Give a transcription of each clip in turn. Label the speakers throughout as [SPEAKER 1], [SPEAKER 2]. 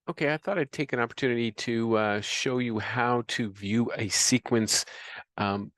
[SPEAKER 1] Okay, I thought I'd take an opportunity to show you how to view a sequence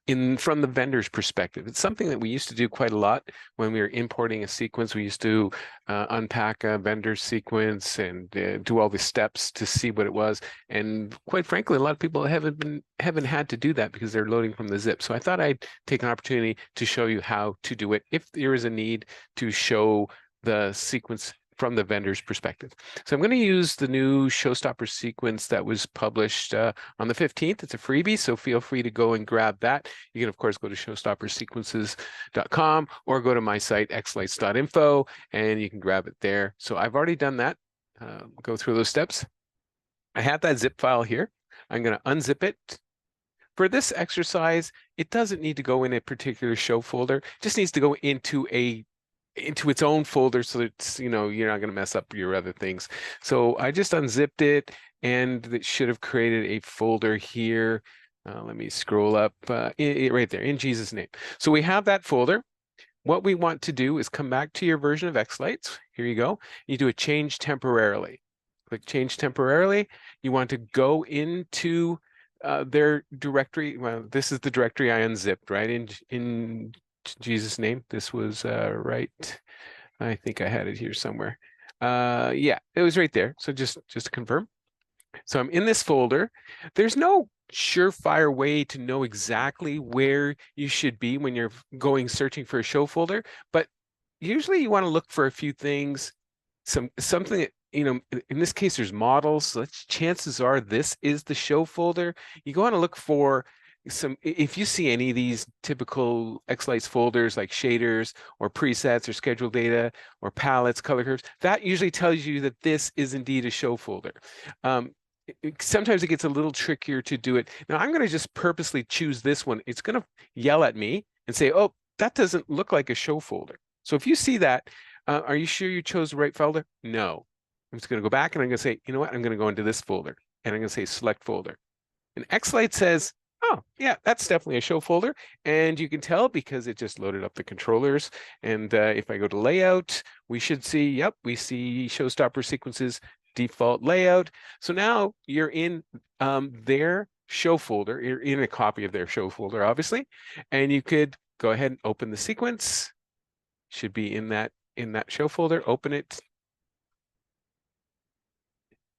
[SPEAKER 1] in from the vendor's perspective. It's something that we used to do quite a lot when we were importing a sequence. We used to unpack a vendor sequence and do all the steps to see what it was. And quite frankly, a lot of people haven't had to do that because they're loading from the zip. So I thought I'd take an opportunity to show you how to do it if there is a need to show the sequence from the vendor's perspective. So I'm going to use the new Showstopper sequence that was published on the 15th. It's a freebie, so feel free to go and grab that. You can, of course, go to showstoppersequences.com or go to my site, xlights.info, and you can grab it there. So I've already done that. Go through those steps. I have that zip file here. I'm going to unzip it. For this exercise, it doesn't need to go in a particular show folder. It just needs to go into its own folder so it's, you're not going to mess up your other things. So I just unzipped it and it should have created a folder here. Let me scroll up right there, in Jesus' name. So we have that folder. What we want to do is come back to your version of xLights. Here you go. You do a change temporarily. Click change temporarily. You want to go into their directory. Well, this is the directory I unzipped, right? In Jesus' name. This was right. I think I had it here somewhere. Yeah, it was right there. So just to confirm. So I'm in this folder. There's no surefire way to know exactly where you should be when you're going searching for a show folder, but usually you want to look for a few things, something that, in this case, there's models. So chances are this is the show folder. You go on to look for if you see any of these typical xLights folders like shaders or presets or schedule data or palettes, color curves, that usually tells you that this is indeed a show folder. Sometimes it gets a little trickier to do it. Now I'm going to just purposely choose this one. It's going to yell at me and say, oh, that doesn't look like a show folder. So if you see that, are you sure you chose the right folder? No. I'm just going to go back and I'm going to say, you know what? I'm going to go into this folder and I'm going to say select folder. And xLight says, oh, yeah, that's definitely a show folder. And you can tell because it just loaded up the controllers. And if I go to layout, we should see, yep, we see Showstopper sequences default layout. So now you're in their show folder. You're in a copy of their show folder, obviously. And you could go ahead and open the sequence. Should be in that show folder. Open it.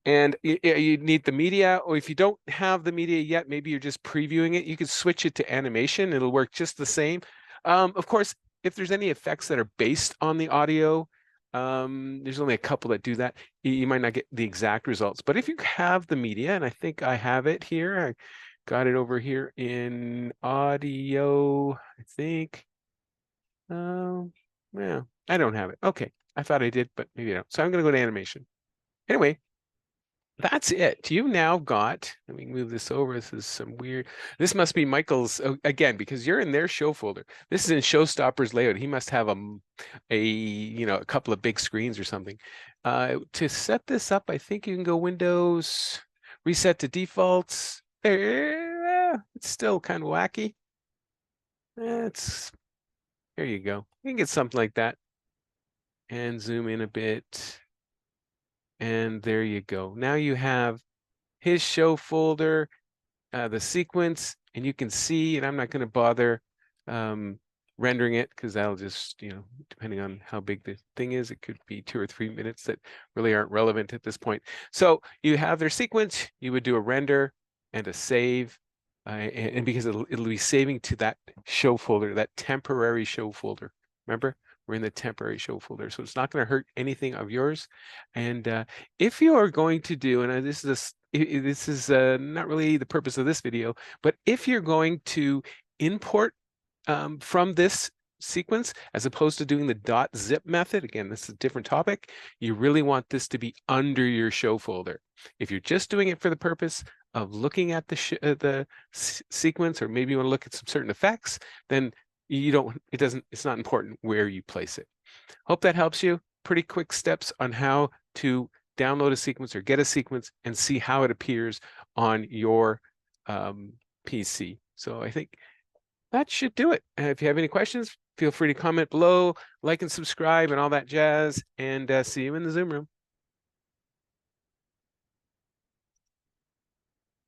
[SPEAKER 1] And you need the media, or if you don't have the media yet, maybe you're just previewing it, you can switch it to animation. It'll work just the same. Of course, if there's any effects that are based on the audio, there's only a couple that do that. You might not get the exact results. But if you have the media, and I think I have it here, I got it over here in audio, I think. Yeah, I don't have it. Okay, I thought I did, but maybe I don't. So I'm going to go to animation. Anyway, that's it. You've now got, let me move this over. This is some weird, this must be Michael's, again, because you're in their show folder. This is in Showstopper's layout. He must have a couple of big screens or something. To set this up, I think you can go Windows, reset to defaults. It's still kind of wacky. There you go. You can get something like that. And zoom in a bit. And there you go. Now you have his show folder, the sequence, and you can see, and I'm not going to bother rendering it because that'll just, depending on how big the thing is, it could be 2 or 3 minutes that really aren't relevant at this point. So you have their sequence, you would do a render and a save, and because it'll be saving to that show folder, that temporary show folder. Remember? We're in the temporary show folder, so it's not going to hurt anything of yours. And if you are going to do, and this is not really the purpose of this video, but if you're going to import from this sequence, as opposed to doing the .zip method, again, this is a different topic, you really want this to be under your show folder. If you're just doing it for the purpose of looking at the sequence, or maybe you want to look at some certain effects, then it's not important where you place it. Hope that helps you. Pretty quick steps on how to download a sequence or get a sequence and see how it appears on your PC. So I think that should do it. If you have any questions, feel free to comment below, like and subscribe and all that jazz, and see you in the Zoom room.